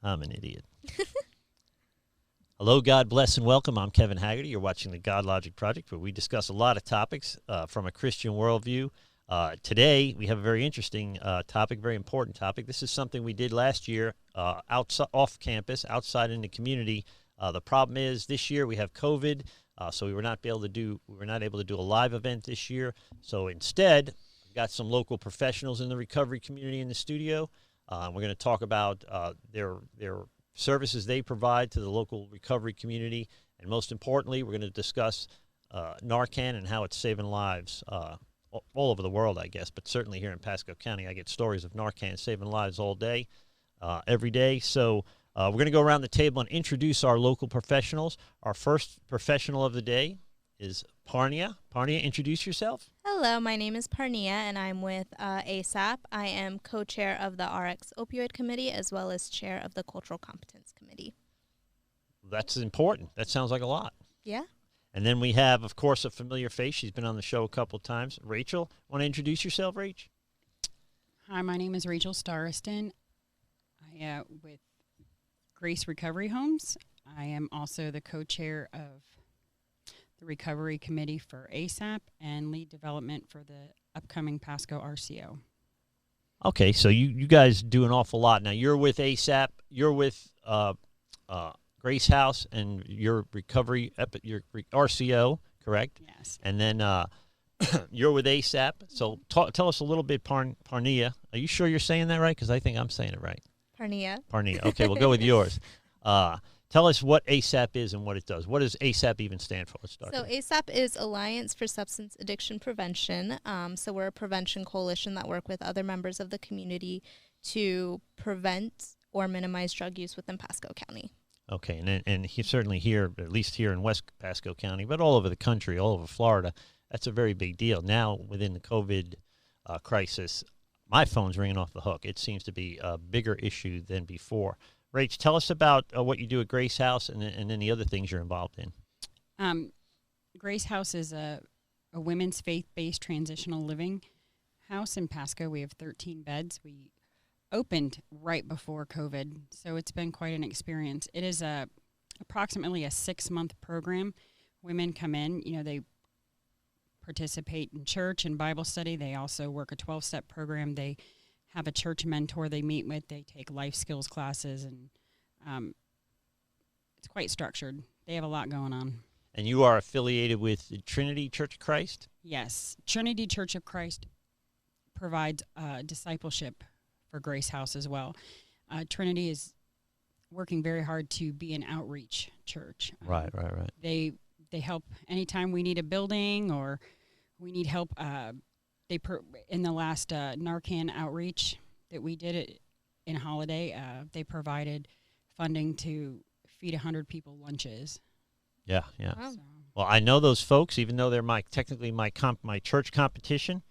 I'm an idiot. Hello, God bless and welcome. I'm Kevin Haggerty. You're watching the Godlogic Project, where we discuss a lot of topics from a Christian worldview. Today, we have a very interesting topic, very important topic. This is something we did last year off campus, outside in the community. The problem is this year we have COVID, so we were not able to do a live event this year. So instead, we've got some local professionals in the recovery community in the studio. We're going to talk about their services they provide to the local recovery community, and most importantly, we're going to discuss Narcan and how it's saving lives all over the world, I guess, but certainly here in Pasco County. I get stories of Narcan saving lives all day, every day. So we're going to go around the table and introduce our local professionals. Our first professional of the day is Parnia. Parnia, introduce yourself. Hello, my name is Parnia, and I'm with ASAP. I am co-chair of the RX Opioid Committee, as well as chair of the Cultural Competence Committee. That's important. That sounds like a lot. Yeah. And then we have, of course, a familiar face. She's been on the show a couple of times. Rachel, want to introduce yourself, Rach? Hi, my name is Rachel Starosin. I with Grace Recovery Homes. I am also the co-chair of the Recovery Committee for ASAP and lead development for the upcoming Pasco RCO. Okay, so you guys do an awful lot. Now, you're with ASAP. You're with Grace House and your recovery, your RCO, correct? Yes. And then you're with ASAP. So tell us a little bit, Parnia. Are you sure you're saying that right? Because I think I'm saying it right. Parnia. Parnia. Okay, we'll go with yours. Tell us what ASAP is and what it does. What does ASAP even stand for? Let's start. So ASAP is Alliance for Substance Addiction Prevention. So we're a prevention coalition that work with other members of the community to prevent or minimize drug use within Pasco County. Okay, and certainly here, at least here in West Pasco County, but all over the country, all over Florida, that's a very big deal. Now, within the COVID crisis, my phone's ringing off the hook. It seems to be a bigger issue than before. Rach, tell us about what you do at Grace House and then the other things you're involved in. Grace House is a women's faith-based transitional living house in Pasco. We have 13 beds. We opened right before COVID, so it's been quite an experience. It is approximately a 6-month program. Women come in, they participate in church and Bible study. They also work a 12-step program. They have a church mentor they meet with. They take life skills classes, and it's quite structured. They have a lot going on. And you are affiliated with the Trinity Church of Christ? Yes. Trinity Church of Christ provides discipleship for Grace House as well. Trinity is working very hard to be an outreach church. Right. They help anytime we need a building or we need help. In the last Narcan outreach that we did in Holiday, they provided funding to feed 100 people lunches. Yeah. Wow. So. Well, I know those folks, even though they're technically my church competition.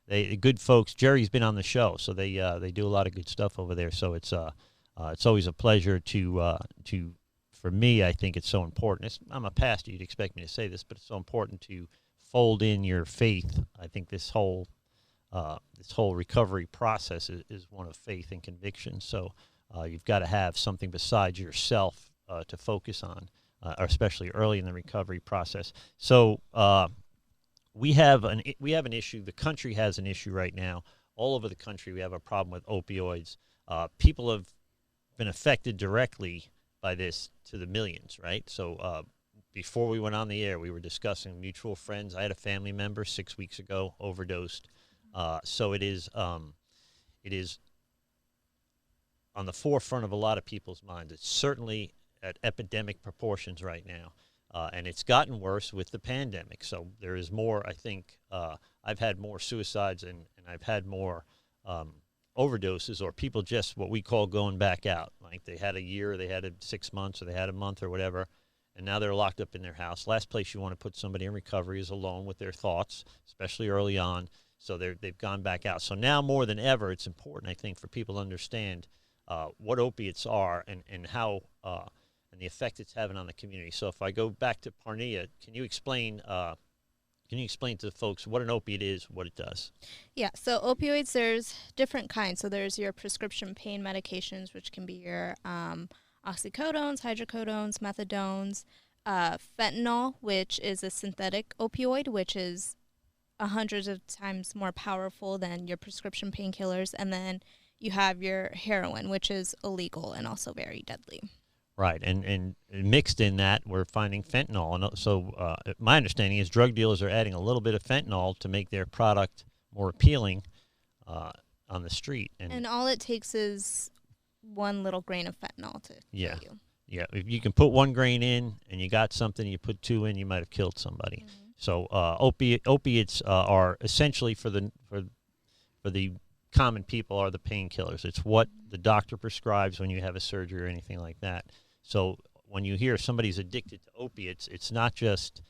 They good folks. Jerry's been on the show, so they do a lot of good stuff over there. So it's always a pleasure for me. I think it's so important. I'm a pastor. You'd expect me to say this, but it's so important to fold in your faith. I think this whole recovery process is one of faith and conviction. So you've got to have something besides yourself to focus on, especially early in the recovery process. So we have an issue. The country has an issue right now. All over the country, we have a problem with opioids. People have been affected directly by this to the millions, right? So before we went on the air, we were discussing mutual friends. I had a family member 6 weeks ago overdosed. So it is on the forefront of a lot of people's minds. It's certainly at epidemic proportions right now. And it's gotten worse with the pandemic. So there is more, I think, I've had more suicides and I've had more overdoses, or people just what we call going back out. Like they had a year, they had 6 months, or they had a month or whatever, and now they're locked up in their house. Last place you want to put somebody in recovery is alone with their thoughts, especially early on. So they've gone back out. So now more than ever, it's important, I think, for people to understand what opiates are and how and the effect it's having on the community. So if I go back to Parnia, can you explain Can you explain to the folks what an opiate is, what it does? Yeah, so opioids, there's different kinds. So there's your prescription pain medications, which can be your oxycodones, hydrocodones, methadones, fentanyl, which is a synthetic opioid, which is hundreds of times more powerful than your prescription painkillers. And then you have your heroin, which is illegal and also very deadly. Right, and mixed in that, we're finding fentanyl. And so my understanding is drug dealers are adding a little bit of fentanyl to make their product more appealing on the street. And all it takes is one little grain of fentanyl to kill you. Yeah, if you can put 1 grain in and you got something, you put 2 in, you might have killed somebody. Mm-hmm. So opiates are essentially for the common people are the painkillers. It's what the doctor prescribes when you have a surgery or anything like that. So when you hear somebody's addicted to opiates, it's not just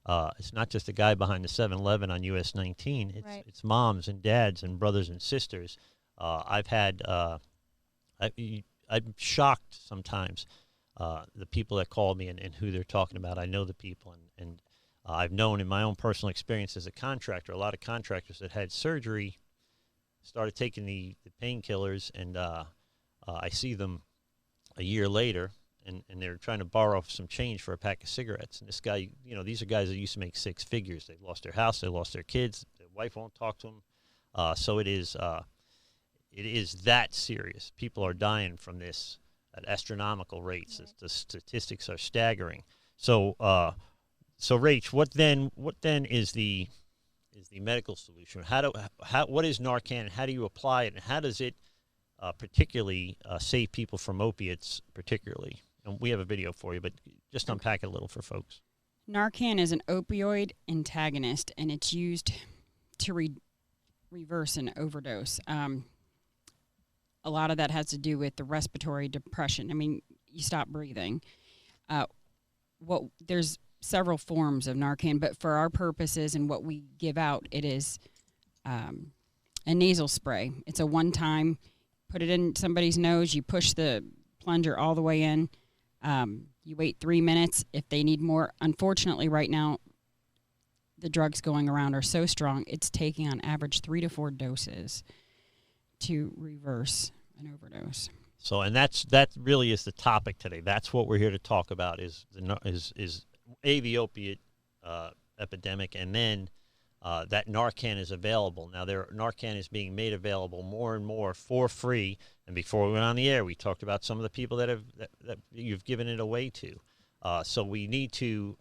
a guy behind the 7-Eleven on US 19. It's moms and dads and brothers and sisters. I'm shocked sometimes the people that call me and who they're talking about. I know the people, and I've known in my own personal experience as a contractor, a lot of contractors that had surgery started taking the painkillers, and I see them a year later, and they're trying to borrow some change for a pack of cigarettes. And this guy, these are guys that used to make 6 figures. They lost their house, they lost their kids, their wife won't talk to them. So it is that serious. People are dying from this at astronomical rates. Mm-hmm. The statistics are staggering. So Rach, what then is the medical solution? What is Narcan? How do you apply it, and how does it particularly save people from opiates? Particularly, and we have a video for you, but just unpack it a little for folks. Narcan is an opioid antagonist, and it's used to reverse an overdose. A lot of that has to do with the respiratory depression. I mean, you stop breathing. There's several forms of Narcan, but for our purposes and what we give out, it is a nasal spray. It's a one-time, put it in somebody's nose, you push the plunger all the way in, you wait 3 minutes. If they need more, unfortunately right now, the drugs going around are so strong, it's taking on average 3 to 4 doses to reverse an overdose. So, and that really is the topic today. That's what we're here to talk about is the opiate epidemic, and then that Narcan is available. Now, Narcan is being made available more and more for free. And before we went on the air, we talked about some of the people that you've given it away to. So we need to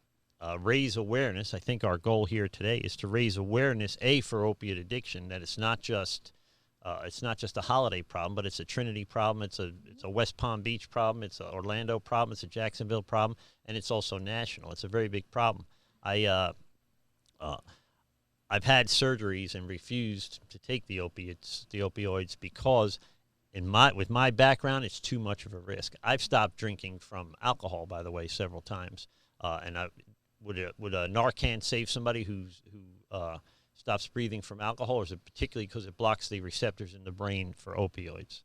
raise awareness. I think our goal here today is to raise awareness, for opiate addiction, that it's not just a holiday problem, but it's a Trinity problem. It's a West Palm Beach problem. It's an Orlando problem. It's a Jacksonville problem, and it's also national. It's a very big problem. I've had surgeries and refused to take the opioids because with my background, it's too much of a risk. I've stopped drinking from alcohol, by the way, several times. Would a Narcan save somebody who stops breathing from alcohol, or is it particularly because it blocks the receptors in the brain for opioids?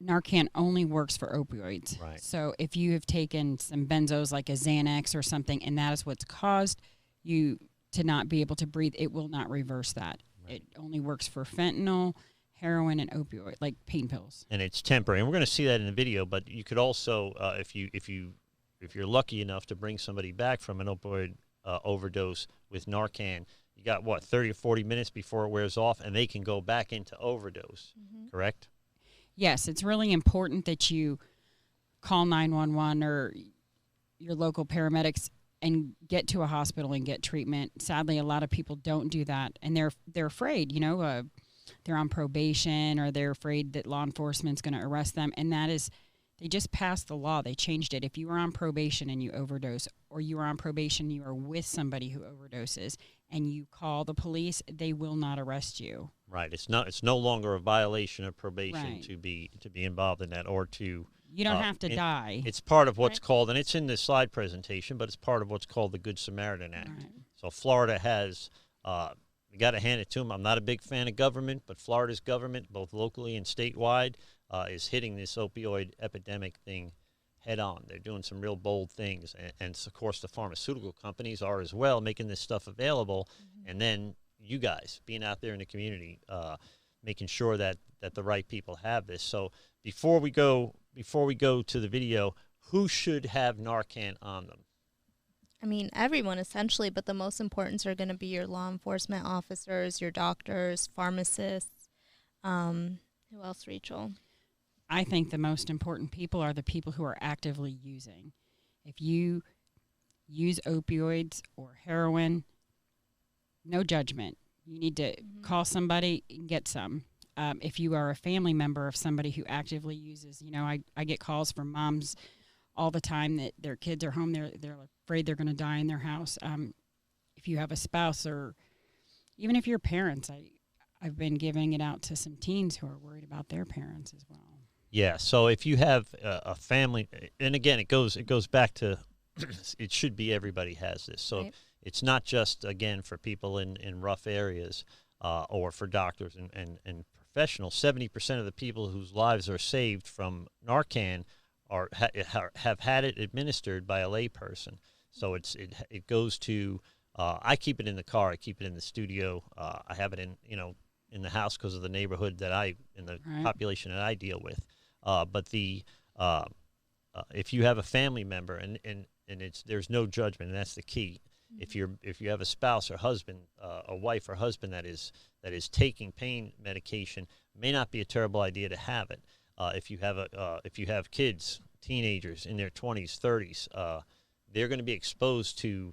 Narcan only works for opioids. Right. So if you have taken some benzos like a Xanax or something, and that is what's caused you to not be able to breathe, it will not reverse that. Right. It only works for fentanyl, heroin, and opioid, like pain pills. And it's temporary. And we're going to see that in the video, but you could also, if you're lucky enough to bring somebody back from an opioid overdose with Narcan, you got, 30 or 40 minutes before it wears off, and they can go back into overdose, correct? Yes, it's really important that you call 911 or your local paramedics and get to a hospital and get treatment. Sadly, a lot of people don't do that, and they're afraid, they're on probation, or they're afraid that law enforcement's going to arrest them, and that is, they just passed the law. They changed it. If you are on probation and you overdose, or you are on probation, you are with somebody who overdoses, and you call the police, they will not arrest you. Right. It's no longer a violation of probation to be involved in that, or to. You don't have to die. It's part of what's called, and it's in the slide presentation, but it's part of what's called the Good Samaritan Act. Right. So Florida has. We got to hand it to them. I'm not a big fan of government, but Florida's government, both locally and statewide, is hitting this opioid epidemic thing head on. They're doing some real bold things, and of course the pharmaceutical companies are as well, making this stuff available. And then you guys being out there in the community, making sure that the right people have this. So before we go to the video, who should have Narcan on them? I mean, everyone essentially, but the most important are going to be your law enforcement officers, your doctors, pharmacists. Who else, Rachel? I think the most important people are the people who are actively using. If you use opioids or heroin, no judgment. You need to call somebody and get some. If you are a family member of somebody who actively uses, you know, I get calls from moms all the time that their kids are home. They're afraid they're going to die in their house. If you have a spouse, or even if you're parents, I've been giving it out to some teens who are worried about their parents as well. Yeah. So if you have a family, and again, it goes back to it should be everybody has this. So it's not just, again, for people in rough areas or for doctors and professionals. 70% of the people whose lives are saved from Narcan have had it administered by a layperson. So it goes to I keep it in the car, I keep it in the studio, I have it in the house because of the neighborhood that population that I deal with. But if you have a family member and there's no judgment, and that's the key. If you have a spouse or husband, a wife or husband that is taking pain medication, it may not be a terrible idea to have it. If you have kids, teenagers in their 20s, 30s, they're going to be exposed to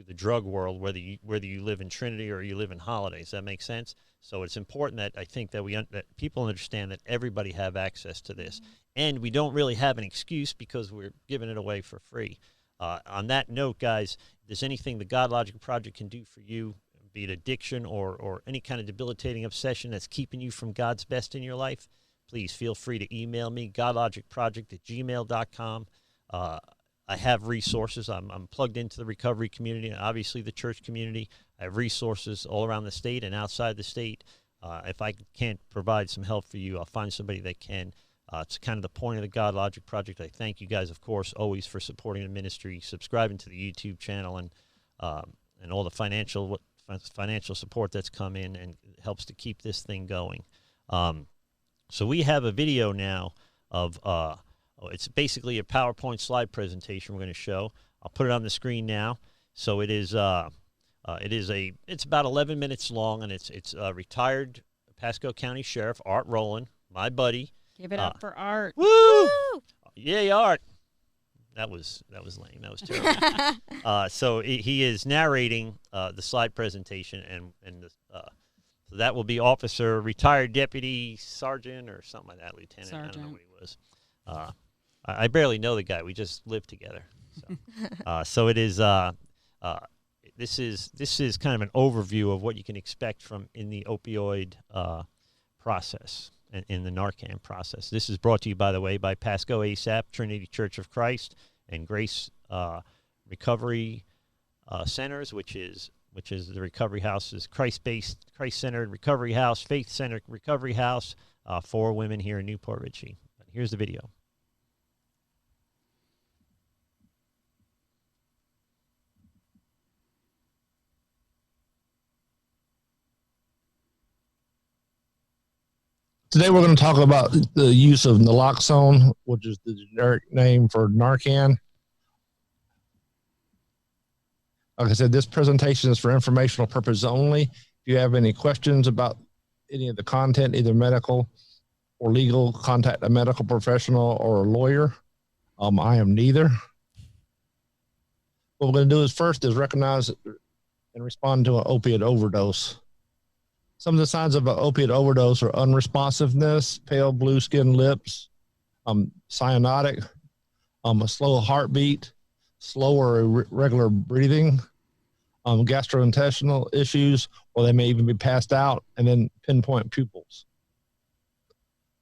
the drug world, whether you live in Trinity or you live in Holiday. Does that make sense? So it's important that I think that people understand that everybody have access to this, and we don't really have an excuse because we're giving it away for free. On that note, guys, if there's anything the Godlogic Project can do for you, be it addiction or any kind of debilitating obsession that's keeping you from God's best in your life, please feel free to email me, godlogicproject@gmail.com. I have resources. I'm plugged into the recovery community and obviously the church community. I have resources all around the state and outside the state. If I can't provide some help for you, I'll find somebody that can. It's kind of the point of the Godlogic Project. I thank you guys, of course, always for supporting the ministry, subscribing to the YouTube channel, and all the financial support that's come in and helps to keep this thing going. So we have a video now of it's basically a PowerPoint slide presentation we're going to show. I'll put it on the screen now. So it's about 11 minutes long, and it's retired Pasco County Sheriff Art Rowland, my buddy. Give it up for Art. Woo! Woo! Yay, Art. That was lame. That was terrible. So he is narrating the slide presentation, and so that will be Officer Retired Deputy Sergeant or something like that, Lieutenant. Sergeant. I don't know what he was. I barely know the guy. We just lived together. So, so it is. This is kind of an overview of what you can expect from in the opioid process and in the Narcan process. This is brought to you, by the way, by Pasco ASAP, Trinity Church of Christ, and Grace Recovery Centers, which is the recovery houses, Christ-based, Christ-centered recovery house, faith-centered recovery house for women here in Newport Richey. Here's the video. Today we're going to talk about the use of Naloxone, which is the generic name for Narcan. Like I said, this presentation is for informational purposes only. If you have any questions about any of the content, either medical or legal, contact a medical professional or a lawyer. I am neither. What we're going to do first is recognize and respond to an opiate overdose. Some of the signs of an opiate overdose are unresponsiveness, pale blue skin lips, cyanotic, a slow heartbeat, slower irregular breathing, gastrointestinal issues, or they may even be passed out, and then pinpoint pupils.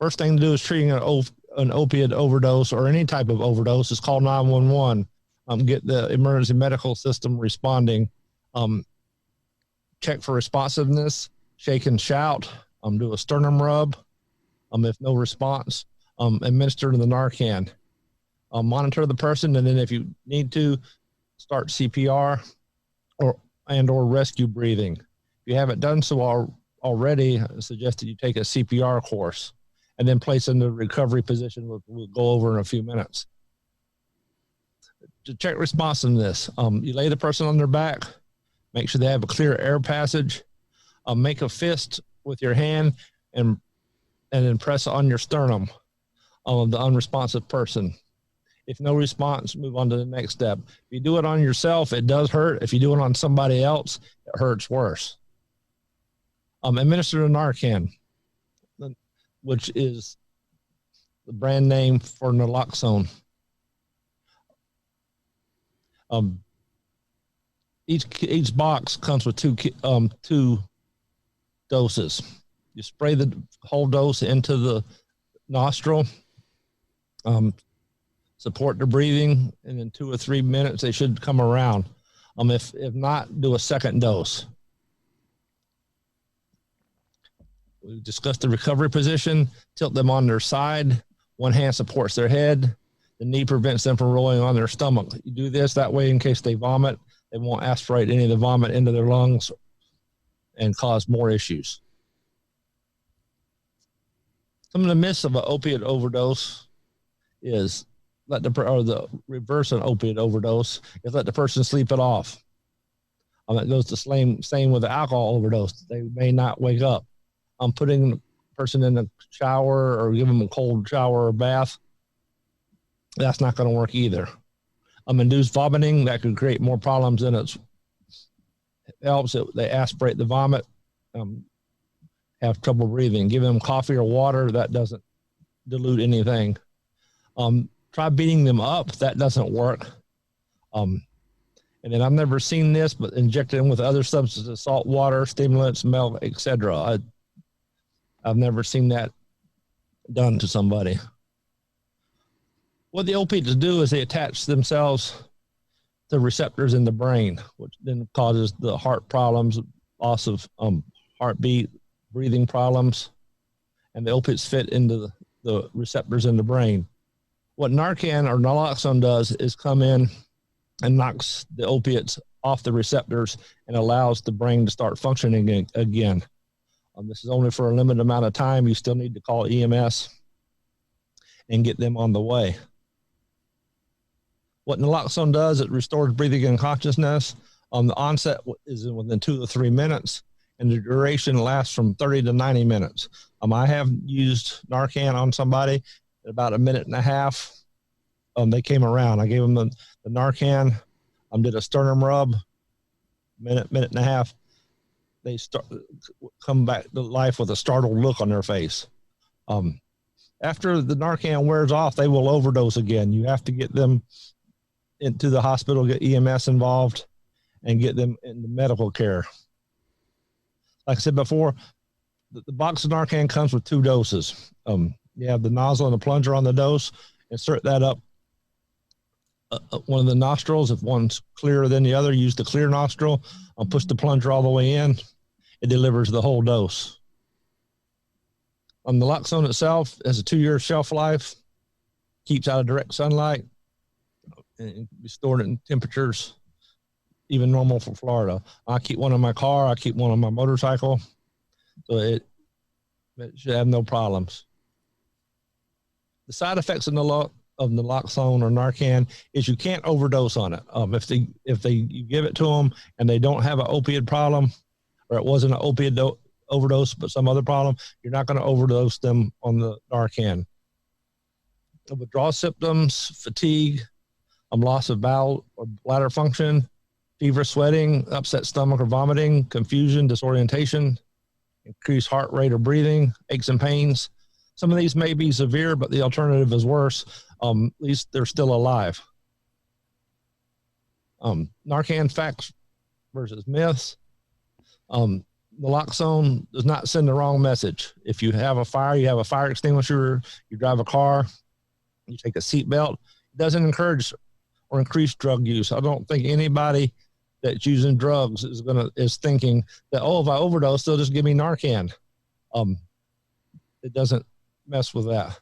First thing to do is treating an opiate overdose or any type of overdose is call 911. Get the emergency medical system responding. Check for responsiveness. Shake and shout, do a sternum rub. If no response, administer the Narcan. Monitor the person, and then if you need to, start CPR or rescue breathing. If you haven't done so already, I suggest that you take a CPR course and then place in the recovery position we'll go over in a few minutes. To check responsiveness, you lay the person on their back, make sure they have a clear air passage, make a fist with your hand and then press on your sternum of the unresponsive person. If no response, move on to the next step. If you do it on yourself, it does hurt. If you do it on somebody else, it hurts worse. Administer Narcan, which is the brand name for Naloxone. Each box comes with two doses. You spray the whole dose into the nostril, support the breathing, and in 2 or 3 minutes they should come around. If not, do a second dose. We discussed the recovery position. Tilt them on their side. One hand supports their head. The knee prevents them from rolling on their stomach. You do this that way in case they vomit. They won't aspirate any of the vomit into their lungs and cause more issues. Some of the myths of an opiate overdose is the reverse an opiate overdose is let the person sleep it off. It goes the same with the alcohol overdose. They may not wake up. Putting the person in a shower or give them a cold shower or bath, that's not going to work either. Induced vomiting, that could create more problems than it helps. They aspirate the vomit, have trouble breathing. Give them coffee or water, that doesn't dilute anything. Try beating them up, that doesn't work. And then I've never seen this, but injecting them with other substances, salt water, stimulants, milk, etc. I've never seen that done to somebody. What the opiates do is they attach themselves to receptors in the brain, which then causes the heart problems, loss of heartbeat, breathing problems, and the opiates fit into the receptors in the brain. What Narcan or Naloxone does is come in and knocks the opiates off the receptors and allows the brain to start functioning again. This is only for a limited amount of time. You still need to call EMS and get them on the way. What Naloxone does, it restores breathing and consciousness. The onset is within 2 to 3 minutes, and the duration lasts from 30 to 90 minutes. I have used Narcan on somebody at about 1.5 minutes. They came around. I gave them the Narcan, did a sternum rub, minute and a half. They come back to life with a startled look on their face. After the Narcan wears off, they will overdose again. You have to get them into the hospital, get EMS involved, and get them into medical care. Like I said before, the box of Narcan comes with 2 doses. You have the nozzle and the plunger on the dose. Insert that up one of the nostrils. If one's clearer than the other, use the clear nostril. Push the plunger all the way in. It delivers the whole dose. The Naloxone itself has a 2-year shelf life, keeps out of direct sunlight, and be stored in temperatures even normal for Florida. I keep one in my car. I keep one on my motorcycle. So it should have no problems. The side effects of Naloxone or Narcan is you can't overdose on it. If you give it to them and they don't have an opiate problem, or it wasn't an opiate overdose but some other problem, you're not going to overdose them on the Narcan. The withdrawal symptoms, fatigue, loss of bowel or bladder function, fever, sweating, upset stomach or vomiting, confusion, disorientation, increased heart rate or breathing, aches and pains. Some of these may be severe, but the alternative is worse. At least they're still alive. Narcan facts versus myths. Naloxone does not send the wrong message. If you have a fire, you have a fire extinguisher, you drive a car, you take a seatbelt. It doesn't encourage or increase drug use. I don't think anybody that's using drugs is thinking that, oh, if I overdose, they'll just give me Narcan. It doesn't mess with that.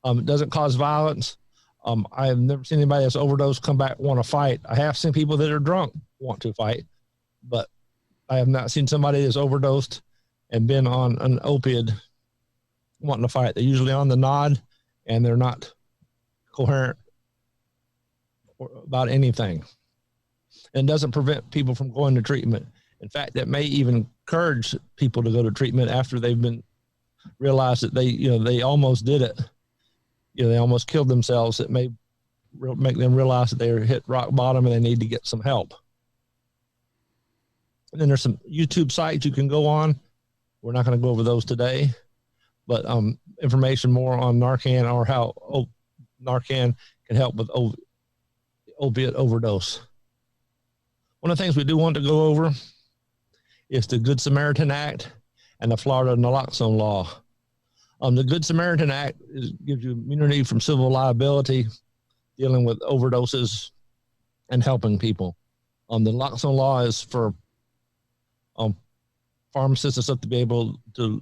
It doesn't cause violence. I have never seen anybody that's overdosed come back want to fight. I have seen people that are drunk want to fight, but I have not seen somebody that's overdosed and been on an opiate wanting to fight. They're usually on the nod, and they're not coherent about anything. And it doesn't prevent people from going to treatment. In fact, that may even encourage people to go to treatment after they've been realized that they almost did it. They almost killed themselves. It may make them realize that they're hit rock bottom and they need to get some help. And then there's some YouTube sites you can go on. We're not going to go over those today, but information more on Narcan or how Narcan can help with opiate overdose. One of the things we do want to go over is the Good Samaritan Act and the Florida Naloxone law. The Good Samaritan Act gives you immunity from civil liability dealing with overdoses and helping people. The Naloxone law is for pharmacists and stuff to be able to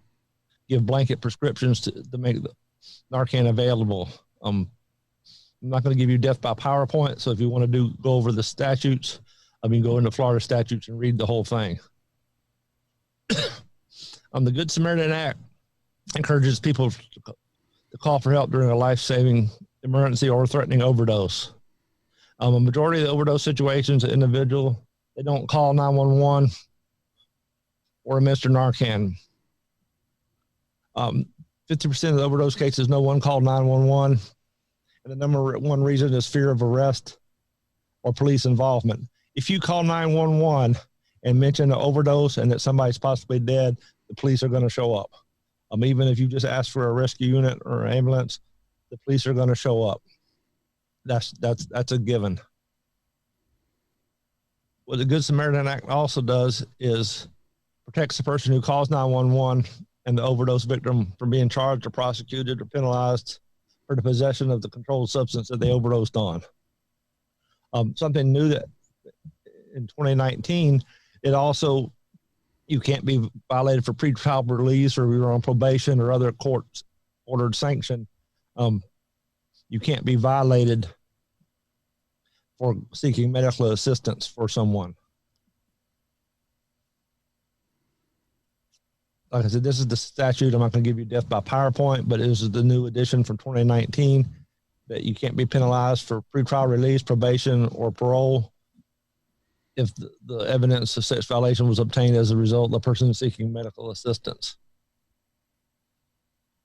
give blanket prescriptions to make the Narcan available. I'm not going to give you death by PowerPoint, so if you want to go over the statutes, go into Florida statutes and read the whole thing. The Good Samaritan Act encourages people to call for help during a life-saving emergency or threatening overdose. A majority of the overdose situations, an individual, they don't call 911 or administer Narcan. 50% of the overdose cases, no one called 911, and the number one reason is fear of arrest or police involvement. If you call 911 and mention an overdose and that somebody's possibly dead, the police are going to show up. Even if you just ask for a rescue unit or an ambulance, the police are going to show up. That's a given. What the Good Samaritan Act also does is protects the person who calls 911 and the overdose victim from being charged or prosecuted or penalized for the possession of the controlled substance that they overdosed on. Something new that in 2019, it also, you can't be violated for pretrial release or you're on probation or other court ordered sanction. You can't be violated for seeking medical assistance for someone. Like I said, this is the statute. I'm not going to give you death by PowerPoint, but this is the new edition from 2019 that you can't be penalized for pretrial release, probation, or parole if the evidence of such violation was obtained as a result of the person seeking medical assistance.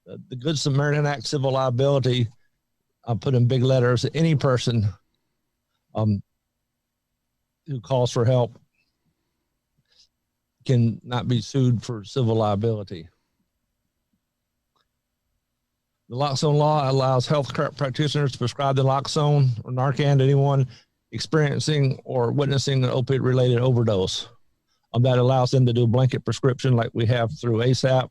The Good Samaritan Act civil liability, I put in big letters, any person who calls for help can not be sued for civil liability. The Naloxone law allows health practitioners to prescribe the Naloxone or Narcan to anyone experiencing or witnessing an opiate-related overdose. That allows them to do a blanket prescription like we have through ASAP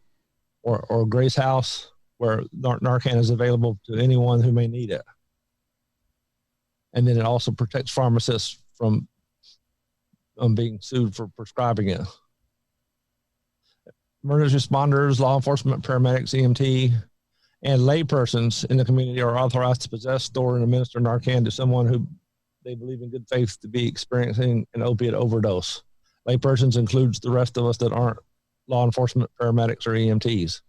or Grace House, where Narcan is available to anyone who may need it. And then it also protects pharmacists from being sued for prescribing it. Emergency responders, law enforcement, paramedics, EMT, and laypersons in the community are authorized to possess, store, and administer Narcan to someone who they believe in good faith to be experiencing an opiate overdose. Laypersons includes the rest of us that aren't law enforcement, paramedics, or EMTs.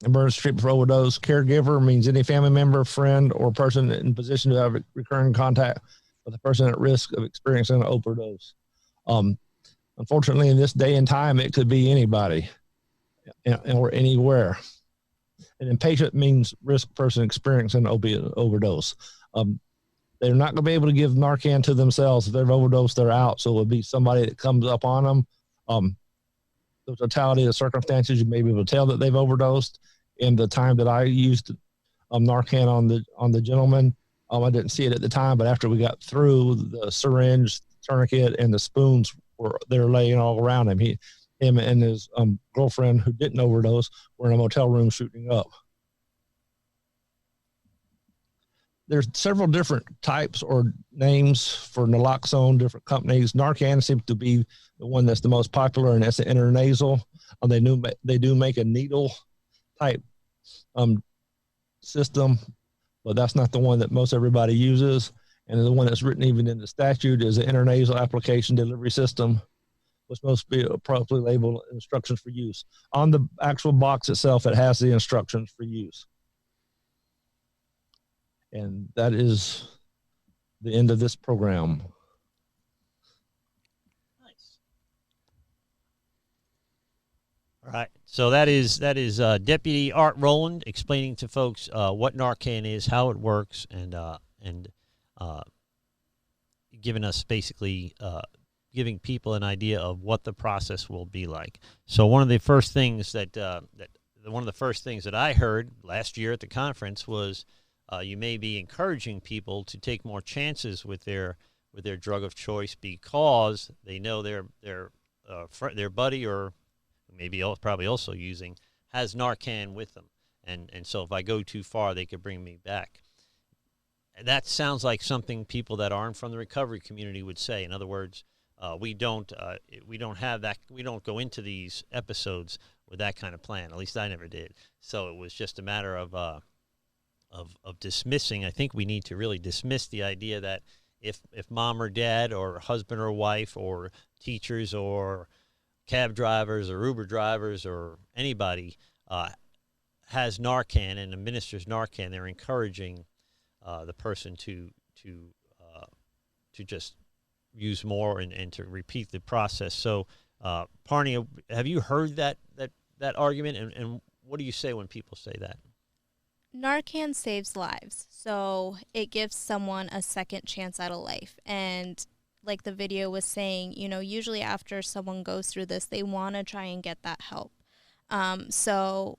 Emergency treatment for overdose. Caregiver means any family member, friend, or person in position to have recurring contact with a person at risk of experiencing an overdose. Unfortunately, in this day and time, it could be anybody or anywhere. And inpatient means risk person experiencing an opiate overdose. They're not going to be able to give Narcan to themselves. If they've overdosed, they're out. So it would be somebody that comes up on them. The totality of the circumstances, you may be able to tell that they've overdosed. In the time that I used Narcan on the gentleman, I didn't see it at the time, but after we got through, the syringe, tourniquet, and the spoons were there laying all around him. Him and his girlfriend, who didn't overdose, were in a motel room shooting up. There's several different types or names for naloxone, different companies. Narcan seems to be the one that's the most popular, and that's the intranasal. They do make a needle type system. but that's not the one that most everybody uses. And the one that's written even in the statute is the intranasal application delivery system, which must be appropriately labeled instructions for use. On the actual box itself, it has the instructions for use. And that is the end of this program. Nice. All right. So that is Deputy Art Rowland explaining to folks what Narcan is, how it works, and giving us basically giving people an idea of what the process will be like. So one of the first things that I heard last year at the conference was you may be encouraging people to take more chances with their drug of choice because they know their buddy, or maybe probably also using, has Narcan with them, and so if I go too far, they could bring me back. That sounds like something people that aren't from the recovery community would say. In other words, we don't have that. We don't go into these episodes with that kind of plan. At least I never did. So it was just a matter of dismissing. I think we need to really dismiss the idea that if mom or dad or husband or wife or teachers or cab drivers or Uber drivers or anybody has Narcan and administers Narcan, they're encouraging the person to just use more and to repeat the process. So, Parnia, have you heard that argument, and what do you say when people say that? Narcan saves lives, so it gives someone a second chance at a life. And like the video was saying, usually after someone goes through this, they want to try and get that help. So,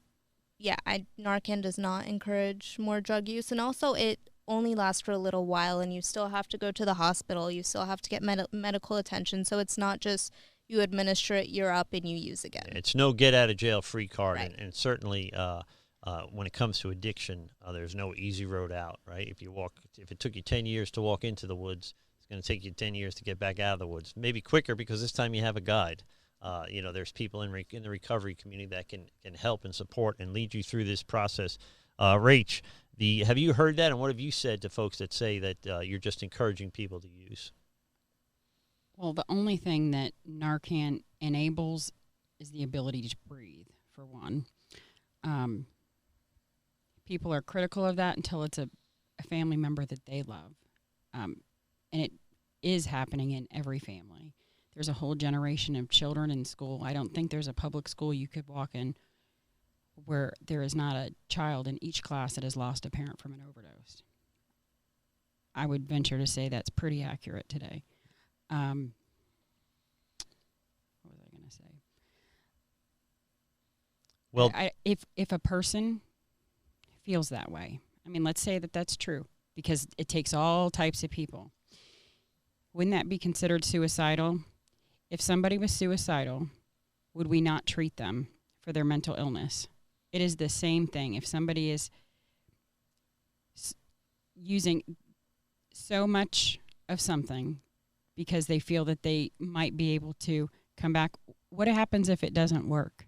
yeah, Narcan does not encourage more drug use, and also it only lasts for a little while, and you still have to go to the hospital. You still have to get medical attention. So it's not just you administer it, you're up, and you use again. It's no get-out-of-jail-free card, right. and certainly when it comes to addiction, there's no easy road out, right? If it took you 10 years to walk into the woods, it's going to take you 10 years to get back out of the woods. Maybe quicker because this time you have a guide. There's people in the recovery community that can help and support and lead you through this process. Rach, have you heard that, and what have you said to folks that say that you're just encouraging people to use? Well, the only thing that Narcan enables is the ability to breathe, for one. People are critical of that until it's a family member that they love. And it is happening in every family. There's a whole generation of children in school. I don't think there's a public school you could walk in where there is not a child in each class that has lost a parent from an overdose. I would venture to say that's pretty accurate today. What was I going to say? Well, if a person feels that way, I mean, let's say that that's true, because it takes all types of people. Wouldn't that be considered suicidal? If somebody was suicidal, would we not treat them for their mental illness? It is the same thing. If somebody is using so much of something because they feel that they might be able to come back, what happens if it doesn't work?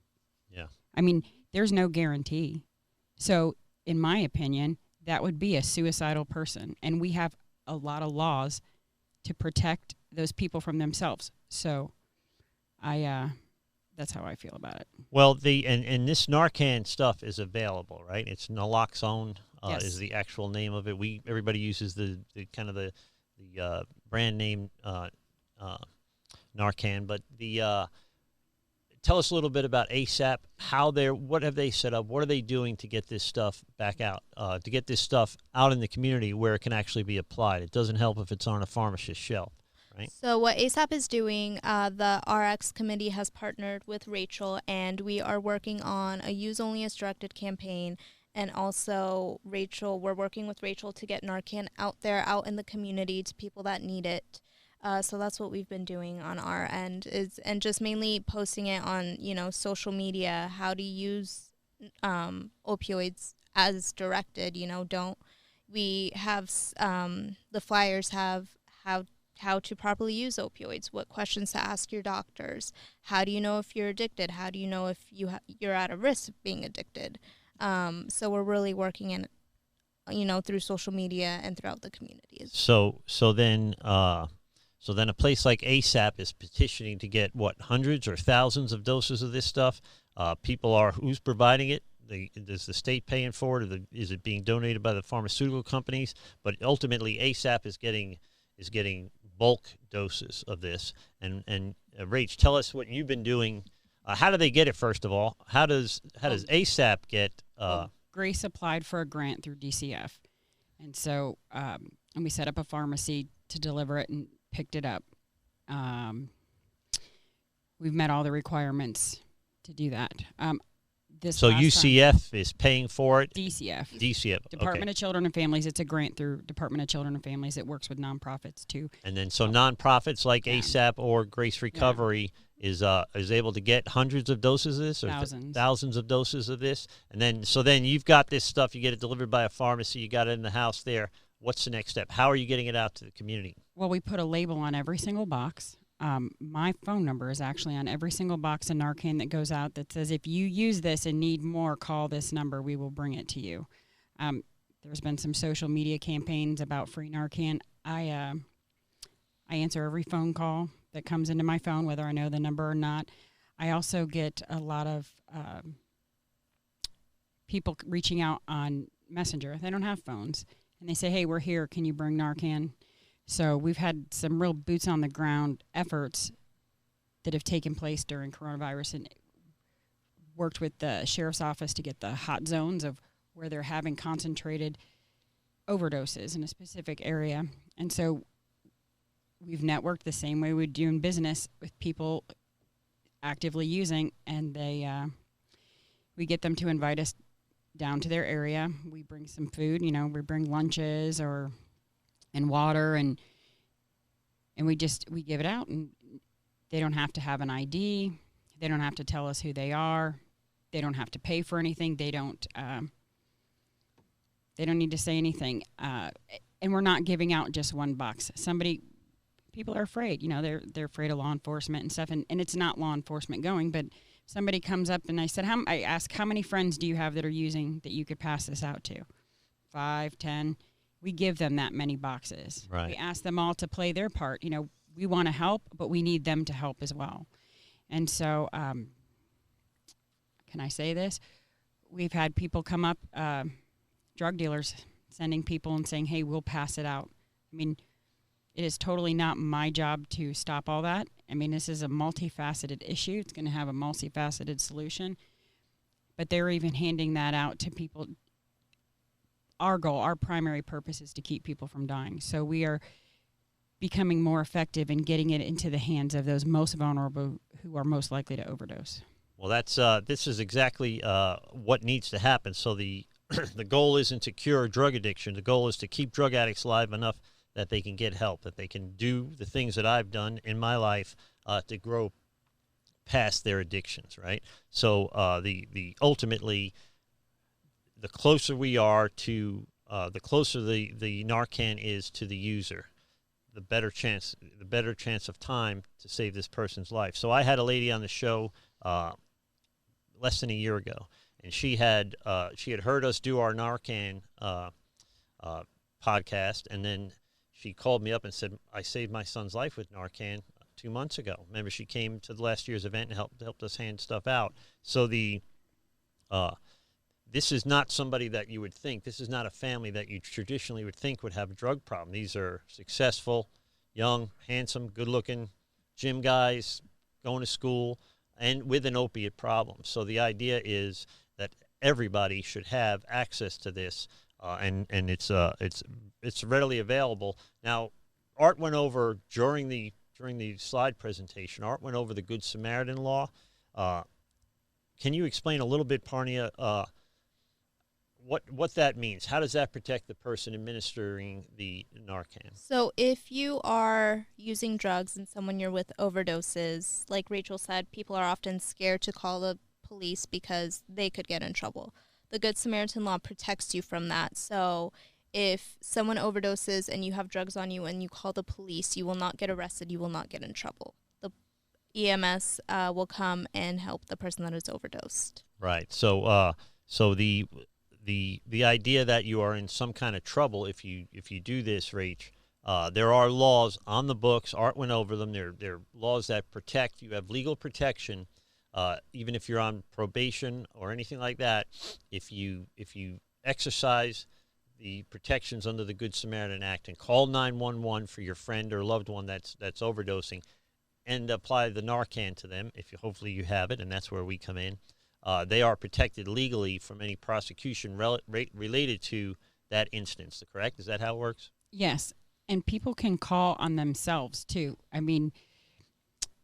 Yeah. I mean, there's no guarantee. So, in my opinion, that would be a suicidal person. And we have a lot of laws to protect those people from themselves. So, that's how I feel about it. Well, and this Narcan stuff is available, right? It's Naloxone Yes. is the actual name of it. Everybody uses the kind of the brand name Narcan, but tell us a little bit about ASAP. What have they set up? What are they doing to get this stuff back out? To get this stuff out in the community where it can actually be applied. It doesn't help if it's on a pharmacist's shelf. Right. So what ASAP is doing, the RX committee has partnered with Rachel, and we are working on a use only as directed campaign. And also, we're working with Rachel to get Narcan out there, out in the community to people that need it. So that's what we've been doing on our end, and just mainly posting it on, social media, how to use opioids as directed. We have the flyers have how to properly use opioids, what questions to ask your doctors, how do you know if you're addicted, how do you know if you're at a risk of being addicted. So we're really working through social media and throughout the communities. So then a place like ASAP is petitioning to get hundreds or thousands of doses of this stuff. Who's providing it? Is the state paying for it, or is it being donated by the pharmaceutical companies? But ultimately, ASAP is getting bulk doses of this. And Rach, tell us what you've been doing. How do they get it? First of all, how does ASAP get? Grace applied for a grant through DCF, and so and we set up a pharmacy to deliver it and picked it up. We've met all the requirements to do that. So UCF is paying for it? DCF. Department of Children and Families. It's a grant through Department of Children and Families. It works with nonprofits too. And then nonprofits like ASAP or Grace Recovery is able to get hundreds of doses of this, or thousands of doses of this. And then you've got this stuff. You get it delivered by a pharmacy. You got it in the house there. What's the next step? How are you getting it out to the community? Well, we put a label on every single box. My phone number is actually on every single box of Narcan that goes out that says, if you use this and need more, call this number. We will bring it to you. There's been some social media campaigns about free Narcan. I answer every phone call that comes into my phone, whether I know the number or not. I also get a lot of people reaching out on Messenger. They don't have phones. And they say, hey, we're here. Can you bring Narcan? So we've had some real boots-on-the-ground efforts that have taken place during coronavirus, and worked with the sheriff's office to get the hot zones of where they're having concentrated overdoses in a specific area. And so we've networked the same way we do in business with people actively using, and we get them to invite us down to their area. We bring some food, we bring lunches and water, and we give it out, and they don't have to have an ID. They don't have to tell us who they are. They don't have to pay for anything. They don't need to say anything. And we're not giving out just one box. People are afraid, they're afraid of law enforcement and stuff, and it's not law enforcement going, but somebody comes up and I ask, how many friends do you have that are using that you could pass this out to? 5, 10. We give them that many boxes. Right. We ask them all to play their part. We want to help, but we need them to help as well. And so, can I say this? We've had people come up, drug dealers, sending people and saying, hey, we'll pass it out. It is totally not my job to stop all that. This is a multifaceted issue. It's going to have a multifaceted solution. But they're even handing that out to people. Our goal, our primary purpose is to keep people from dying. So we are becoming more effective in getting it into the hands of those most vulnerable who are most likely to overdose. Well, this is exactly what needs to happen. So the goal isn't to cure drug addiction. The goal is to keep drug addicts alive enough that they can get help, that they can do the things that I've done in my life to grow past their addictions, right? So ultimately, the closer we are to, the closer the Narcan is to the user, the better chance of time to save this person's life. So I had a lady on the show less than a year ago, and she had heard us do our Narcan podcast, and then she called me up and said, I saved my son's life with Narcan 2 months ago. Remember, she came to the last year's event and helped us hand stuff out. So this is not somebody that you would think. This is not a family that you traditionally would think would have a drug problem. These are successful, young, handsome, good-looking gym guys going to school and with an opiate problem. So the idea is that everybody should have access to this, and it's readily available. Now, Art went over during the slide presentation. Art went over the Good Samaritan law. Can you explain a little bit, Parnia, what that means? How does that protect the person administering the Narcan? So if you are using drugs and someone you're with overdoses, like Rachel said, people are often scared to call the police because they could get in trouble. The Good Samaritan law protects you from that. So if someone overdoses and you have drugs on you and you call the police, you will not get arrested. You will not get in trouble. The EMS will come and help the person that is overdosed. Right. So the idea that you are in some kind of trouble if you do this, Rach. There are laws on the books. Art went over them. They're laws that protect. You have legal protection, even if you're on probation or anything like that. If you exercise the protections under the Good Samaritan Act and call 911 for your friend or loved one that's overdosing, and apply the Narcan to them, hopefully you have it, and that's where we come in. They are protected legally from any prosecution related to that instance. Correct? Is that how it works? Yes. And people can call on themselves, too. I mean,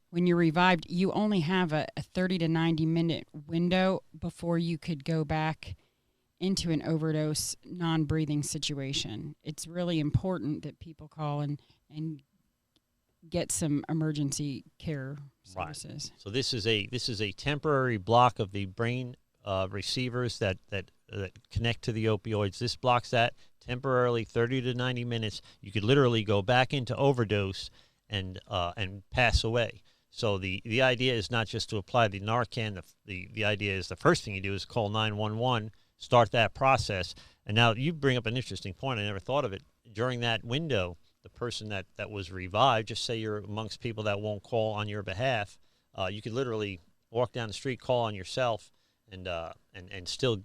when you're revived, you only have a 30 to 90-minute window before you could go back into an overdose, non-breathing situation. It's really important that people call and get some emergency care services. Right. So this is a temporary block of the brain receivers that connect to the opioids. This blocks that temporarily, 30 to 90 minutes. You could literally go back into overdose and pass away. So the idea is not just to apply the Narcan. The idea is the first thing you do is call 911, start that process. And now you bring up an interesting point. I never thought of it. During that window, the person that was revived, just say you're amongst people that won't call on your behalf, you could literally walk down the street, call on yourself, and still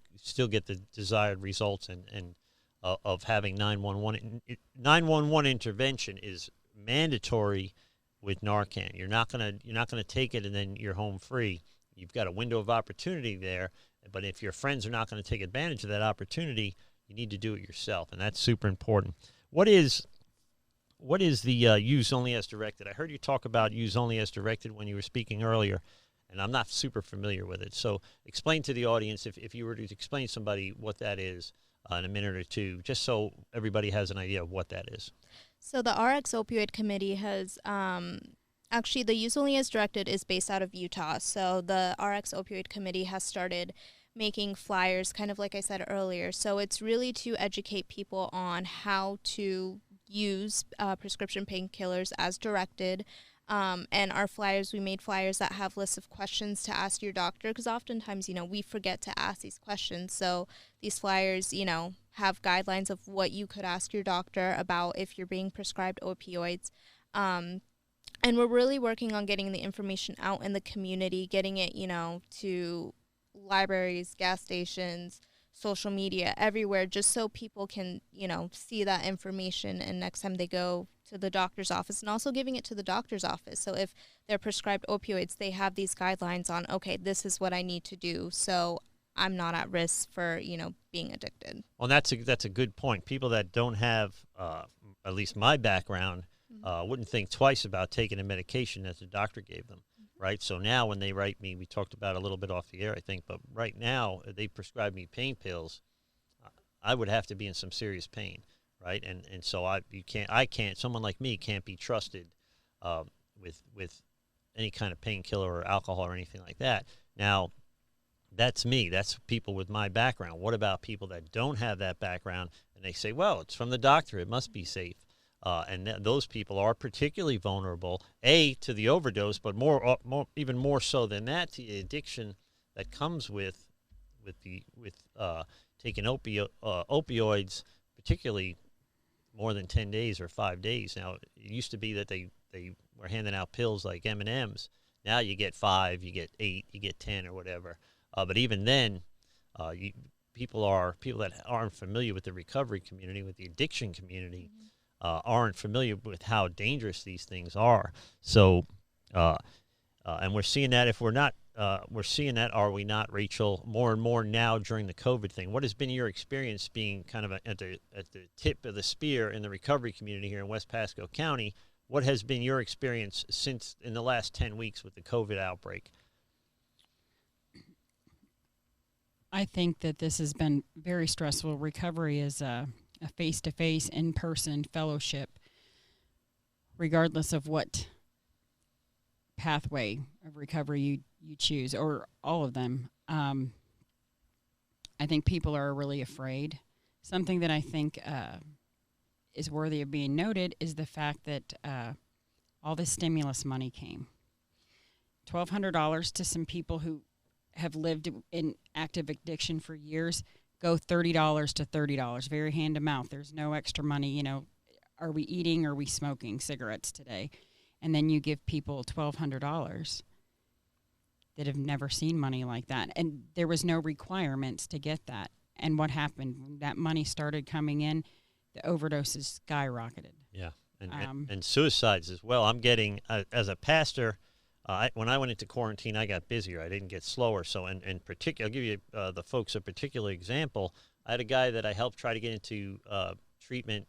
get the desired results and of having 911. 911 intervention is mandatory with Narcan. You're not gonna take it and then you're home free. You've got a window of opportunity there, but if your friends are not going to take advantage of that opportunity, you need to do it yourself, and that's super important. What is the use only as directed? I heard you talk about use only as directed when you were speaking earlier, and I'm not super familiar with it. So explain to the audience, if you were to explain to somebody what that is in a minute or two, just so everybody has an idea of what that is. So the RX Opioid Committee has actually, the use only as directed is based out of Utah. So the RX Opioid Committee has started making flyers, kind of like I said earlier. So it's really to educate people on how to use prescription painkillers as directed. And our flyers, we made flyers that have lists of questions to ask your doctor, because oftentimes, we forget to ask these questions. So these flyers, have guidelines of what you could ask your doctor about if you're being prescribed opioids. And we're really working on getting the information out in the community, getting it, to libraries, gas stations, social media, everywhere, just so people can, see that information, and next time they go to the doctor's office, and also giving it to the doctor's office. So if they're prescribed opioids, they have these guidelines on, okay, this is what I need to do, so I'm not at risk for, being addicted. Well, that's a good point. People that don't have, at least my background, wouldn't think twice about taking a medication that the doctor gave them, right? So now when they write me, we talked about it a little bit off the air, I think, but right now they prescribe me pain pills. I would have to be in some serious pain, right? And so someone like me can't be trusted with any kind of painkiller or alcohol or anything like that. Now, that's me. That's people with my background. What about people that don't have that background and they say, well, it's from the doctor, it must be safe? Those people are particularly vulnerable, to the overdose, but even more so than that, to the addiction that comes with taking opioids, particularly more than 10 days or 5 days. Now, it used to be that they were handing out pills like M&Ms. Now you get 5, you get 8, you get 10 or whatever. But even then, people that aren't familiar with the recovery community, with the addiction community, aren't familiar with how dangerous these things are. So, and we're seeing that. If we're not, we're seeing that, are we not, Rachel? More and more now during the COVID thing. What has been your experience being kind of at the tip of the spear in the recovery community here in West Pasco County? What has been your experience since in the last 10 weeks with the COVID outbreak? I think that this has been very stressful. Recovery is a face-to-face, in-person fellowship, regardless of what pathway of recovery you choose, or all of them. I think people are really afraid. Something that I think is worthy of being noted is the fact that all this stimulus money came. $1,200 to some people who have lived in active addiction for years. go $30 to $30, very hand to mouth. There's no extra money. You know, are we eating? Or are we smoking cigarettes today? And then you give people $1,200 that have never seen money like that. And there was no requirements to get that. And what happened? When that money started coming in, the overdoses skyrocketed. Yeah, and suicides as well. I'm getting, as a pastor, when I went into quarantine, I got busier. I didn't get slower. So in particular, I'll give you the folks a particular example. I had a guy that I helped try to get into treatment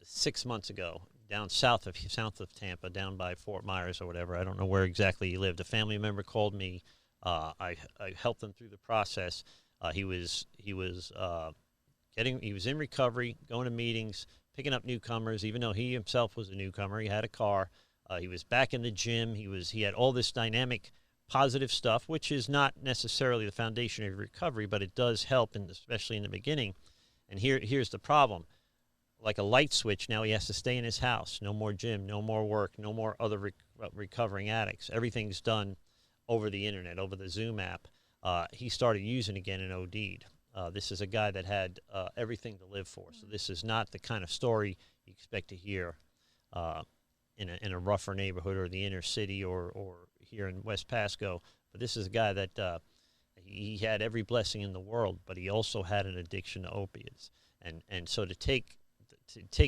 6 months ago, down south of Tampa, down by Fort Myers or whatever. I don't know where exactly he lived. A family member called me. I helped them through the process. He was in recovery, going to meetings, picking up newcomers. Even though he himself was a newcomer, he had a car. He was back in the gym. He had all this dynamic, positive stuff, which is not necessarily the foundation of recovery, but it does help, and especially in the beginning. And here's the problem. Like a light switch, now he has to stay in his house. No more gym, no more work, no more other recovering addicts. Everything's done over the internet, over the Zoom app. He started using again and OD'd. This is a guy that had everything to live for. So this is not the kind of story you expect to hear in a rougher neighborhood or the inner city or here in West Pasco. But this is a guy that he had every blessing in the world, but he also had an addiction to opiates. And so to take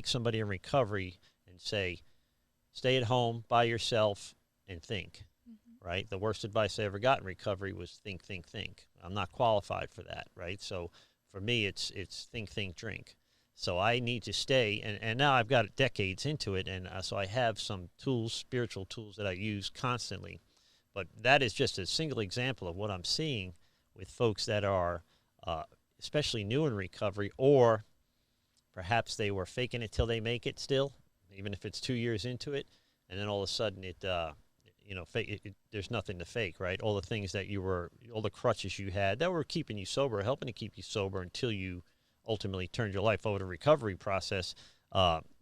somebody in recovery and say, stay at home by yourself and think, right? The worst advice I ever got in recovery was think, think, think. I'm not qualified for that, right? So for me, it's think, drink. So I need to stay, and now I've got decades into it, and so I have some tools, spiritual tools that I use constantly. But that is just a single example of what I'm seeing with folks that are especially new in recovery, or perhaps they were faking it till they make it still, even if it's 2 years into it, and then all of a sudden there's nothing to fake, right? All the things that all the crutches you had that were keeping you sober, helping to keep you sober until you ultimately turned your life over to recovery process,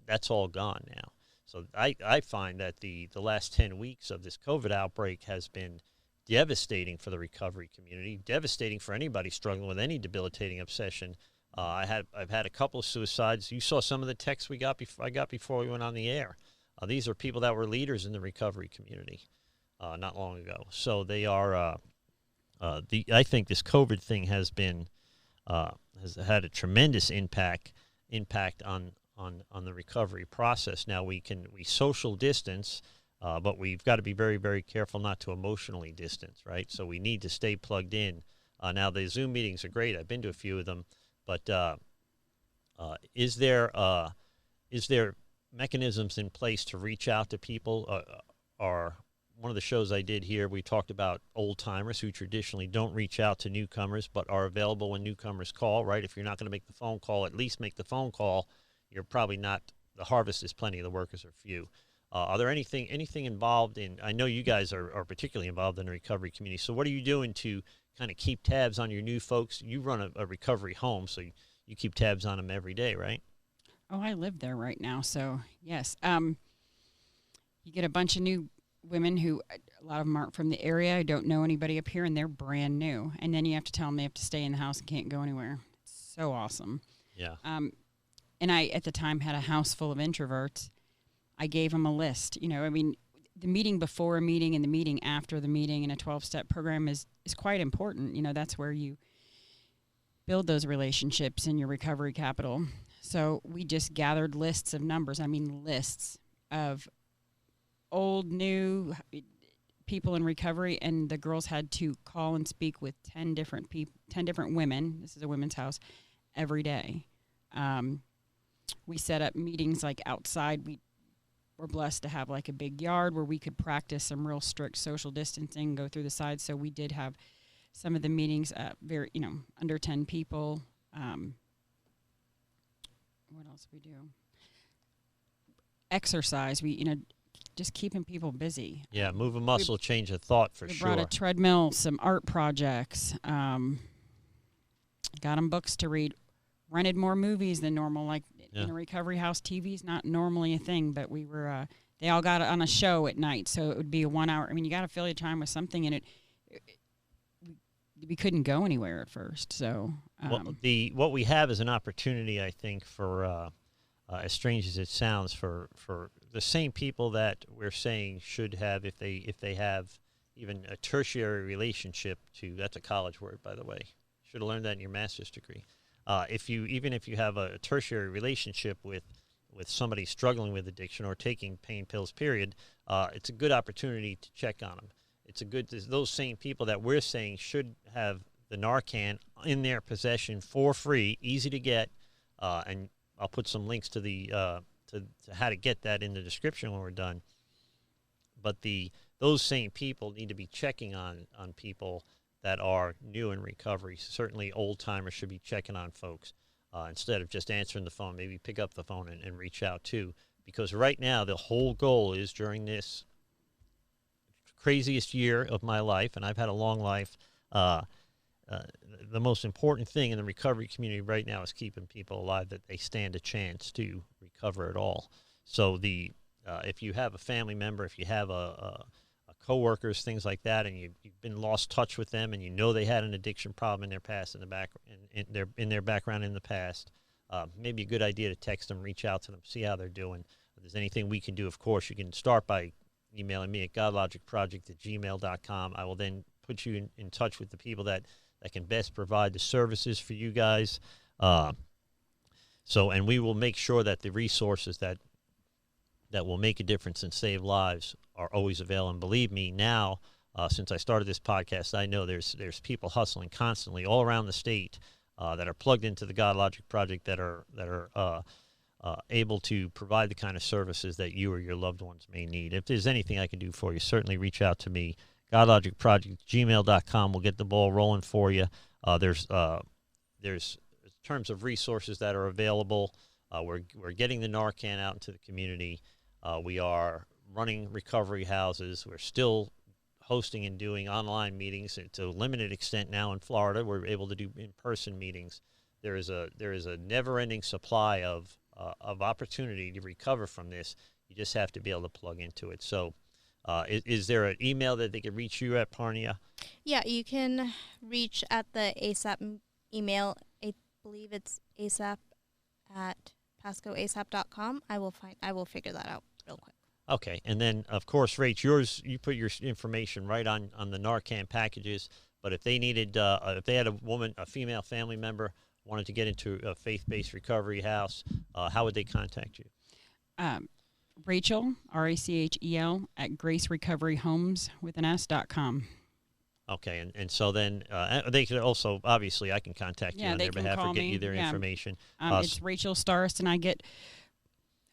that's all gone now. So I find that the last 10 weeks of this COVID outbreak has been devastating for the recovery community, devastating for anybody struggling with any debilitating obsession. I've had a couple of suicides. You saw some of the texts I got before we went on the air. These are people that were leaders in the recovery community not long ago. So they are. I think this COVID thing has had a tremendous impact on the recovery process. Now we social distance, but we've got to be very, very careful not to emotionally distance, right? So we need to stay plugged in. Now the Zoom meetings are great. I've been to a few of them. But is there mechanisms in place to reach out to people? Or one of the shows I did here, we talked about old timers who traditionally don't reach out to newcomers, but are available when newcomers call. Right? If you're not going to make the phone call, at least make the phone call. You're probably not. The harvest is plenty. The workers are few. Are there anything involved in? I know you guys are particularly involved in the recovery community. So what are you doing to kind of keep tabs on your new folks? You run a recovery home, so you keep tabs on them every day, right? Oh, I live there right now, so yes. You get a bunch of new women who, a lot of them aren't from the area, don't know anybody up here, and they're brand new. And then you have to tell them they have to stay in the house and can't go anywhere. It's so awesome. Yeah. And I, at the time, had a house full of introverts. I gave them a list. The meeting before a meeting and the meeting after the meeting in a 12-step program is quite important. That's where you build those relationships in your recovery capital. So we just gathered lists of numbers. Lists of old, new people in recovery, and the girls had to call and speak with 10 different women. This is a women's house every day. We set up meetings like outside. We're blessed to have like a big yard where we could practice some real strict social distancing, go through the sides. So we did have some of the meetings very, under 10 people. What else we do? Exercise. We, just keeping people busy. Yeah, move a muscle, change a thought for sure. We brought a treadmill, some art projects. Got them books to read. Rented more movies than normal. Like in a recovery house, TV's not normally a thing, but we were. They all got on a show at night, so it would be a 1 hour. You got to fill your time with something, and we couldn't go anywhere at first. So What we have is an opportunity, I think, for as strange as it sounds, for the same people that we're saying should have, if they have even a tertiary relationship to, that's a college word, by the way. Should have learned that in your master's degree. If you have a tertiary relationship with somebody struggling with addiction or taking pain pills, period, it's a good opportunity to check on them. Those same people that we're saying should have the Narcan in their possession for free, easy to get, and I'll put some links to to how to get that in the description when we're done. But those same people need to be checking on people that are new in recovery. Certainly old-timers should be checking on folks instead of just answering the phone. Maybe pick up the phone and reach out too. Because right now the whole goal is, during this craziest year of my life, and I've had a long life, the most important thing in the recovery community right now is keeping people alive, that they stand a chance to recover at all. So if you have a family member, if you have a coworkers, things like that, and you've been lost touch with them, and you know they had an addiction problem in their past, in their background in the past, maybe a good idea to text them, reach out to them, see how they're doing. If there's anything we can do, of course, you can start by emailing me at godlogicproject@gmail.com. I will then put you in touch with the people that can best provide the services for you guys. And we will make sure that the resources that will make a difference and save lives are always available. And believe me, now, since I started this podcast, I know there's people hustling constantly all around the state that are plugged into the Godlogic Project that are able to provide the kind of services that you or your loved ones may need. If there's anything I can do for you, certainly reach out to me. godlogicproject@gmail.com will get the ball rolling for you. There's terms of resources that are available. We're getting the Narcan out into the community. We are running recovery houses. We're still hosting and doing online meetings to a limited extent now in Florida. We're able to do in-person meetings. There is a never-ending supply of opportunity to recover from this. You just have to be able to plug into it. So is there an email that they can reach you at, Parnia? Yeah, you can reach at the ASAP email. I believe it's asap@pascoasap.com. I will figure that out real quick. Okay, and then of course, Rach, you put your information right on the Narcan packages. But if they needed, if they had a female family member wanted to get into a faith-based recovery house, how would they contact you? Rachel, Rachel, at gracerecoveryhomes.com. Okay, and so then they could also, obviously, I can contact you on their behalf or get you their information. It's Rachel Starosin. I get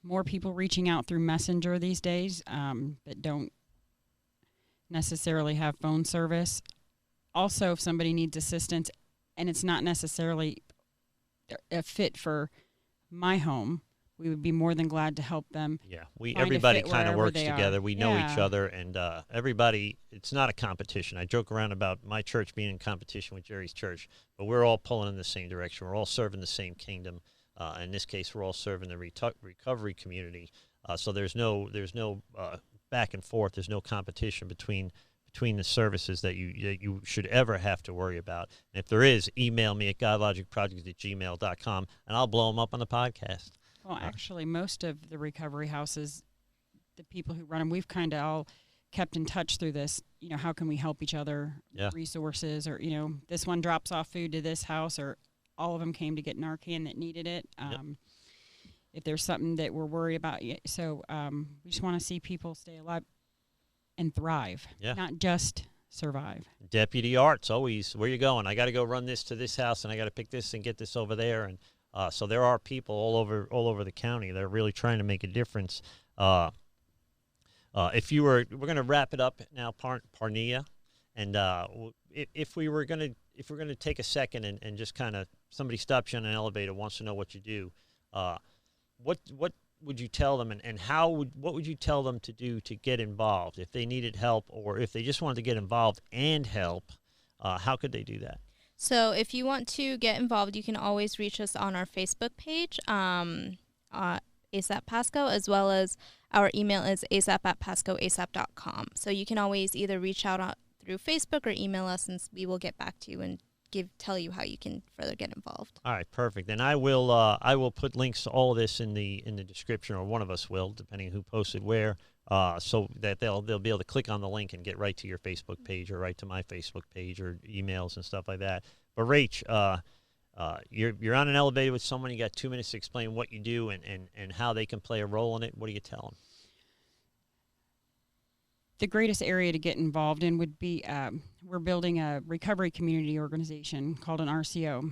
more people reaching out through Messenger these days that don't necessarily have phone service. Also, if somebody needs assistance and it's not necessarily a fit for my home, we would be more than glad to help them. Yeah, everybody kind of works together. We know each other, and everybody, it's not a competition. I joke around about my church being in competition with Jerry's church, but we're all pulling in the same direction. We're all serving the same kingdom. In this case, we're all serving the recovery community. So there's no back and forth. There's no competition between the services that you should ever have to worry about. And if there is, email me at godlogicproject@gmail.com, and I'll blow them up on the podcast. Well, actually, most of the recovery houses, the people who run them, we've kind of all kept in touch through this. You know, how can we help each other? Yeah. Resources, or this one drops off food to this house, or all of them came to get Narcan that needed it. If there's something that we're worried about, so we just want to see people stay alive and thrive, not just survive. Deputy Art's always, where you going? I got to go run this to this house, and I got to pick this and get this over there, and so there are people all over the county that are really trying to make a difference. We're going to wrap it up now, Parnia, and if we're going to take a second and just kind of, somebody stops you on an elevator, wants to know what you do, what would you tell them, and what would you tell them to do to get involved if they needed help, or if they just wanted to get involved and help? How could they do that? So if you want to get involved, you can always reach us on our Facebook page, ASAP Pasco, as well as our email is asap@pascoasap.com. So you can always either reach out through Facebook or email us, and we will get back to you and tell you how you can further get involved. All right, perfect. And I will put links to all of this in the description, or one of us will, depending on who posted where, so that they'll be able to click on the link and get right to your Facebook page or right to my Facebook page or emails and stuff like that. But Rach, you're on an elevator with someone. You got 2 minutes to explain what you do and how they can play a role in it. What do you tell them? The greatest area to get involved in would be we're building a recovery community organization called an RCO.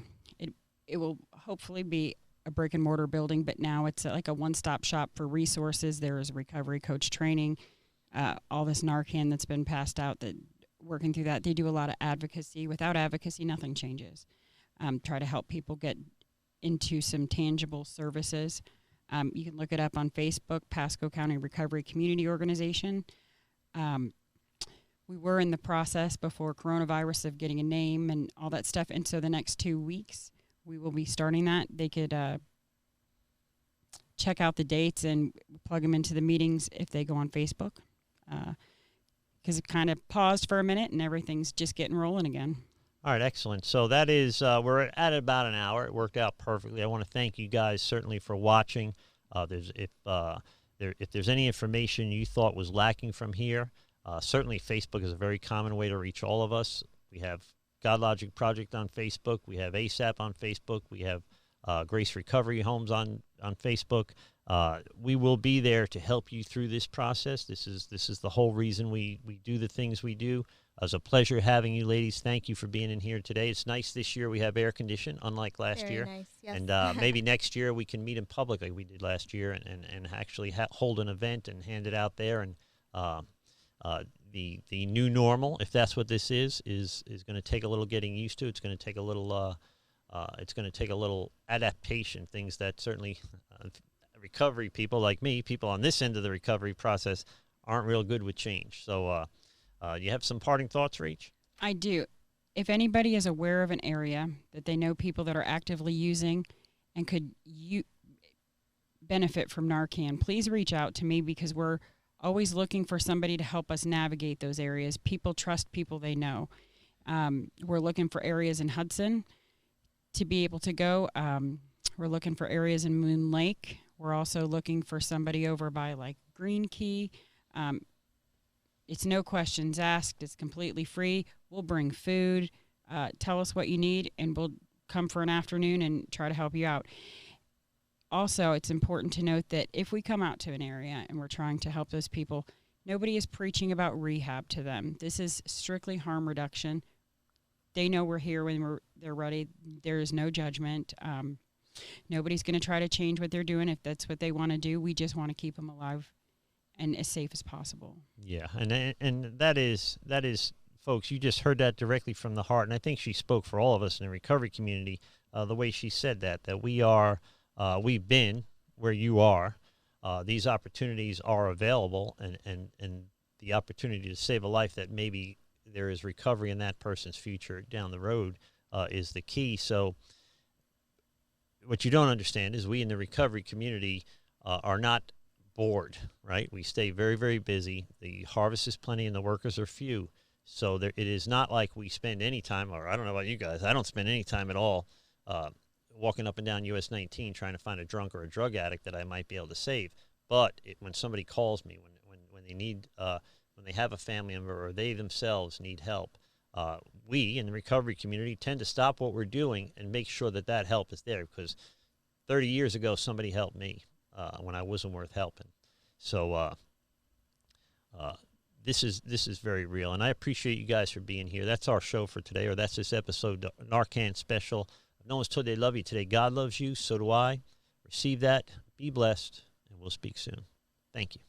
It will hopefully be a brick and mortar building, but now it's like a one-stop shop for resources. There is recovery coach training, all this Narcan that's been passed out. That working through that, they do a lot of advocacy. Without advocacy, nothing changes. Try to help people get into some tangible services. You can look it up on Facebook, Pasco County Recovery Community Organization. We were in the process before coronavirus of getting a name and all that stuff. And so the next 2 weeks, we will be starting that. They could check out the dates and plug them into the meetings if they go on Facebook. Because it kind of paused for a minute and everything's just getting rolling again. All right, excellent. So that is, we're at about an hour. It worked out perfectly. I want to thank you guys certainly for watching. If there's any information you thought was lacking from here, certainly Facebook is a very common way to reach all of us. We have Godlogic Project on Facebook. We have ASAP on Facebook. We have Grace Recovery Homes on Facebook. We will be there to help you through this process. This is the whole reason we do the things we do. It was a pleasure having you ladies. Thank you for being in here today. It's nice this year we have air condition, unlike last year. Nice, yes. And maybe next year we can meet in public like we did last year and actually hold an event and hand it out there. And the new normal, if that's what this is going to take a little getting used to. It's going to take a little adaptation, things that certainly recovery people like me, people on this end of the recovery process, aren't real good with change. So you have some parting thoughts, Rach? I do. If anybody is aware of an area that they know people that are actively using and could benefit from Narcan, please reach out to me, because we're always looking for somebody to help us navigate those areas. People trust people they know. We're looking for areas in Hudson to be able to go. We're looking for areas in Moon Lake. We're also looking for somebody over by like Green Key. It's no questions asked. It's completely free. We'll bring food. Tell us what you need, and we'll come for an afternoon and try to help you out. Also, it's important to note that if we come out to an area and we're trying to help those people, nobody is preaching about rehab to them. This is strictly harm reduction. They know we're here when they're ready. There is no judgment. Nobody's going to try to change what they're doing if that's what they want to do. We just want to keep them alive and as safe as possible. Yeah, and that is, folks, you just heard that directly from the heart, and I think she spoke for all of us in the recovery community, the way she said that we've been where you are. These opportunities are available, and the opportunity to save a life that maybe there is recovery in that person's future down the road is the key. So what you don't understand is we in the recovery community are not bored, right? We stay very, very busy. The harvest is plenty and the workers are few. So it is not like we spend any time, or I don't know about you guys, I don't spend any time at all walking up and down US 19 trying to find a drunk or a drug addict that I might be able to save. But when somebody calls me, when they need, when they have a family member or they themselves need help, we in the recovery community tend to stop what we're doing and make sure that help is there, because 30 years ago somebody helped me when I wasn't worth helping. So this is very real, and I appreciate you guys for being here. That's our show for today, or that's this episode, Narcan special. If no one's told they love you today, God loves you, so do I. Receive that, be blessed, and we'll speak soon. Thank you.